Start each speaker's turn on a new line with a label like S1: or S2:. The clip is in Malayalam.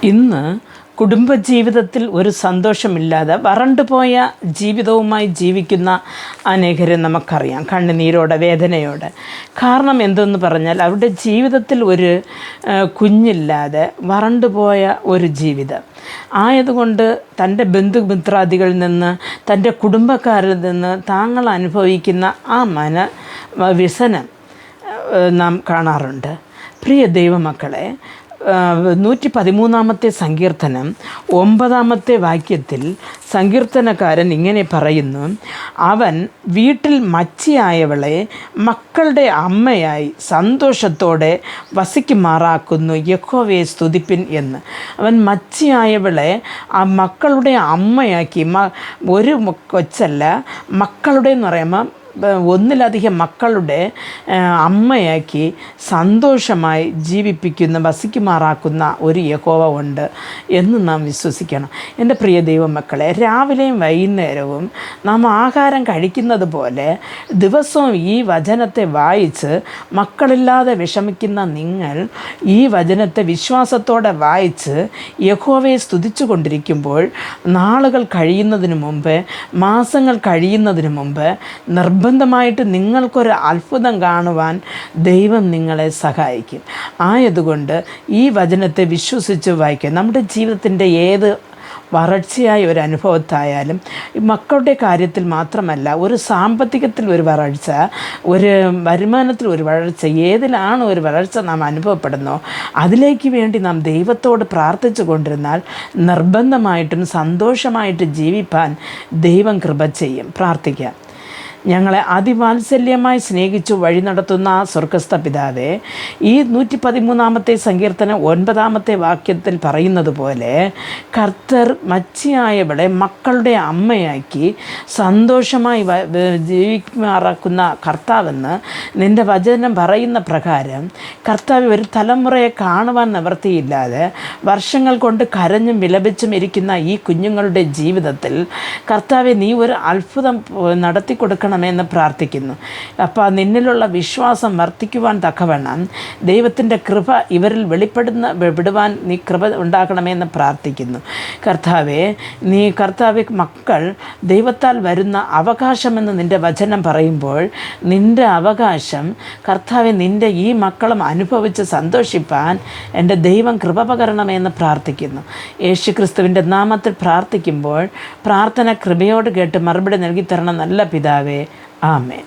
S1: ഇന്ന് കുടുംബജീവിതത്തിൽ ഒരു സന്തോഷമില്ലാതെ വരണ്ടുപോയ ജീവിതവുമായി ജീവിക്കുന്ന അനേകരെ നമുക്കറിയാം, കണ്ണുനീരോടെ, വേദനയോടെ. കാരണം എന്തെന്ന് പറഞ്ഞാൽ അവരുടെ ജീവിതത്തിൽ ഒരു കുഞ്ഞില്ലാതെ വരണ്ടുപോയ ഒരു ജീവിതം ആയതുകൊണ്ട് തൻ്റെ ബന്ധുമിത്രാദികളിൽ നിന്ന്, തൻ്റെ കുടുംബക്കാരിൽ നിന്ന് താങ്കൾ അനുഭവിക്കുന്ന ആ വ്യസനം നാം കാണാറുണ്ട്. പ്രിയ ദൈവമക്കളെ, 113 സങ്കീർത്തനം 9 വാക്യത്തിൽ സങ്കീർത്തനക്കാരൻ ഇങ്ങനെ പറയുന്നു: അവൻ വീട്ടിൽ മച്ചിയായവളെ മക്കളുടെ അമ്മയായി സന്തോഷത്തോടെ വസിക്കുമാറാക്കുന്നു, യഹോവയെ സ്തുതിപ്പിൻ എന്ന്. അവൻ മച്ചിയായവളെ ആ മക്കളുടെ അമ്മയാക്കി, ഒരു കൊച്ചല്ല, മക്കളുടെ എന്ന് പറയുമ്പോൾ ഒന്നിലധികം മക്കളുടെ അമ്മയാക്കി സന്തോഷമായി വസിക്കുമാറാക്കുന്ന ഒരു യഹോവ ഉണ്ട് എന്ന് നാം വിശ്വസിക്കണം. എൻ്റെ പ്രിയ ദൈവമക്കളെ, രാവിലെയും വൈകുന്നേരവും നാം ആഹാരം കഴിക്കുന്നത് പോലെ ദിവസവും ഈ വചനത്തെ വായിച്ച് മക്കളില്ലാതെ വിഷമിക്കുന്ന നിങ്ങൾ ഈ വചനത്തെ വിശ്വാസത്തോടെ വായിച്ച് യഹോവയെ സ്തുതിച്ചു കൊണ്ടിരിക്കുമ്പോൾ നാളുകൾ കഴിയുന്നതിന് മുമ്പ്, മാസങ്ങൾ കഴിയുന്നതിന് മുമ്പ് നിർബന്ധമായിട്ട് നിങ്ങൾക്കൊരു അത്ഭുതം കാണുവാൻ ദൈവം നിങ്ങളെ സഹായിക്കും. ആയതുകൊണ്ട് ഈ വചനത്തെ വിശ്വസിച്ച് വായിക്കുക. നമ്മുടെ ജീവിതത്തിൻ്റെ ഏത് വരൾച്ചയായ ഒരു അനുഭവത്തായാലും, മക്കളുടെ കാര്യത്തിൽ മാത്രമല്ല, ഒരു സാമ്പത്തികത്തിൽ ഒരു വരൾച്ച, ഒരു വരുമാനത്തിൽ ഒരു വരൾച്ച, ഏതിലാണ് ഒരു വരൾച്ച നാം അനുഭവപ്പെടുന്നോ അതിലേക്ക് വേണ്ടി നാം ദൈവത്തോട് പ്രാർത്ഥിച്ചു കൊണ്ടിരുന്നാൽ നിർബന്ധമായിട്ടും സന്തോഷമായിട്ട് ജീവിപ്പാൻ ദൈവം കൃപ ചെയ്യും. പ്രാർത്ഥിക്കാം. ഞങ്ങളെ അതിവാത്സല്യമായി സ്നേഹിച്ചു വഴി നടത്തുന്ന സ്വർഗസ്ഥ പിതാവേ, ഈ 113 സങ്കീർത്തനം 9 വാക്യത്തിൽ പറയുന്നത് പോലെ കർത്തർ മച്ചിയായവളെ മക്കളുടെ അമ്മയാക്കി സന്തോഷമായി ജീവിക്കുമാറാക്കുന്ന കർത്താവെന്ന് നിൻ്റെ വചനം പറയുന്ന പ്രകാരം കർത്താവ് ഒരു തലമുറയെ കാണുവാൻ നിവൃത്തിയില്ലാതെ വർഷങ്ങൾ കൊണ്ട് കരഞ്ഞും വിലപിച്ചും ഇരിക്കുന്ന ഈ കുഞ്ഞുങ്ങളുടെ ജീവിതത്തിൽ കർത്താവെ നീ ഒരു അത്ഭുതം നടത്തി കൊടുക്കണമെന്ന് പ്രാർത്ഥിക്കുന്നു. അപ്പോൾ നിന്നിലുള്ള വിശ്വാസം വർദ്ധിക്കുവാൻ തക്കവണ്ണം ദൈവത്തിൻ്റെ കൃപ ഇവരിൽ വിടുവാൻ നീ കൃപ ഉണ്ടാക്കണമെന്ന് പ്രാർത്ഥിക്കുന്നു. കർത്താവെ, മക്കൾ ദൈവത്താൽ വരുന്ന അവകാശമെന്ന് നിൻ്റെ വചനം പറയുമ്പോൾ നിൻ്റെ അവകാശം കർത്താവെ നിൻ്റെ ഈ മക്കളും അനുഭവിച്ച് സന്തോഷിപ്പാൻ എൻ്റെ ദൈവം കൃപ പകരണമെന്ന് പ്രാർത്ഥിക്കുന്നു. യേശുക്രിസ്തുവിൻ്റെ നാമത്തിൽ പ്രാർത്ഥിക്കുമ്പോൾ പ്രാർത്ഥന കൃപയോട് കേട്ട് മറുപടി നൽകിത്തരണം നല്ല പിതാവേ. ആമേൻ.